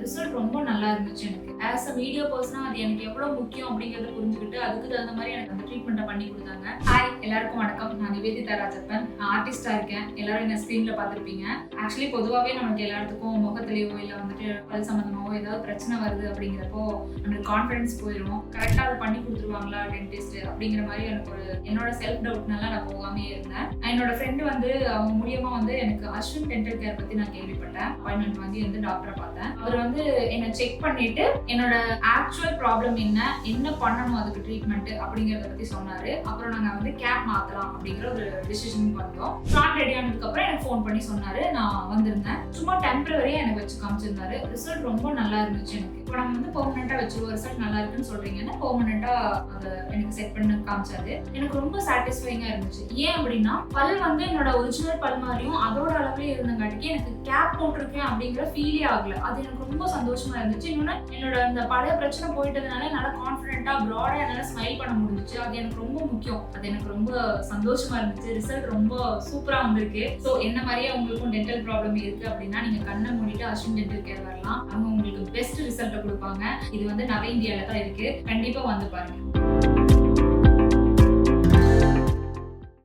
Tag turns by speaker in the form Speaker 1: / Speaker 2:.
Speaker 1: Result ரொம்ப நல்லா இருந்துச்சு எனக்கு. ஆஸ் அ மீடியா பர்சனா அது எனக்கு எவ்வளவு முக்கியம் அப்படிங்கறத புரிஞ்சுக்கிட்டு அதுக்கு தகுந்த மாதிரி எனக்கு அந்த ட்ரீட்மெண்ட்டை பண்ணி கொடுத்தாங்க. ஹாய் எல்லாருக்கும் வணக்கம். நான் நிவேதிதா ராஜப்பன். நான் ஆர்டிஸ்டா இருக்கேன். எல்லாரும் என்ன ஸ்கிரீன்ல பார்த்திருப்பீங்க. ஆக்சுவலி பொதுவாகவே நமக்கு எல்லாத்துக்கும் முகத்திலேயோ இல்லை வந்துட்டு பல் சம்பந்தமாவோ ஏதாவது பிரச்சனை வருது அப்படிங்கிறப்போ நம்மளுக்கு கான்ஃபிடன்ஸ் போயிடும். கரெக்டா அதை பண்ணி கொடுத்துருவாங்களா டென்டிஸ்ட் அப்படிங்கிற மாதிரி எனக்கு ஒரு என்னோட செல்ஃப் டவுட்னால நான் போகாமே இருந்தேன். என்னோட ஃப்ரெண்டு வந்து அவங்க மூலியமா வந்து எனக்கு அஸ்வின் டென்டல் கேர் பத்தி நான் கேள்விப்பட்டேன். அப்பாயின்மெண்ட் வாங்கி வந்து டாக்டரை பார்த்தேன். அவர் வந்து என்னை செக் பண்ணிட்டு என்னோட ஆக்சுவல் ப்ராப்ளம் என்ன பண்ணணும் அதுக்கு ட்ரீட்மெண்ட் அப்படிங்கறத பத்தி சொன்னாரு. அப்புறம் நாங்க வந்து கேப் மாத்தலாம் அப்படிங்கிற ஒரு டிசிஷனுக்கு வந்தோம். பிளான் ரெடி ஆனதுக்கு அப்புறம் எனக்கு ஃபோன் பண்ணி சொன்னாரு. நான் வந்திருந்தேன். சும்மா டெம்பரரியா எனக்கு வச்சு காமிச்சிருந்தாரு. ரிசல்ட் ரொம்ப நல்லா இருந்துச்சு எனக்கு. இப்போ நம்ம வந்து பெர்மனண்டா வச்சிருவோம், ரிசல்ட் நல்லா இருக்குன்னு சொல்றீங்கன்னா பெர்மனண்டா அதை எனக்கு செட் பண்ணி காமிச்சாரு. எனக்கு ரொம்ப சாட்டிஸ்ஃபைங்கா இருந்துச்சு. ஏன் அப்படின்னா பல் வந்து என்னோட ஒரிஜினல் பல் மாதிரியும் அதோட அளவுலயே இருந்தங்காட்டிக்கு எனக்கு கேப் போட்டிருக்கேன் அப்படிங்கிற ஃபீலே ஆகல. அது எனக்கு ரொம்ப சந்தோஷமா இருந்துச்சு. இன்னொன்னு என்னோட இந்த பழைய பிரச்சனை போயிட்டதுனால என்னால கான்ஃபிடென்ட்டா ப்ராடா என்னால ஸ்மைல் பண்ண முடிஞ்சிச்சு. அது எனக்கு ரொம்ப முக்கியம். அது எனக்கு ரொம்ப சந்தோஷமா இருந்துச்சு. ரிசல்ட் ரொம்ப சூப்பரா வந்திருக்கு. ஸோ என்ன மாதிரியே உங்களுக்கும் டென்டல் ப்ராப்ளம் இருக்கு அப்படின்னா நீங்க கண்ணை மூடிட்டு அஸ்வின் டென்டல் கேர் வரலாம். அவங்க உங்களுக்கு பெஸ்ட் ரிசல்ட்டை கொடுப்பாங்க. இது வந்து நவ இந்தியால தான் இருக்கு. கண்டிப்பா வந்து பாருங்க.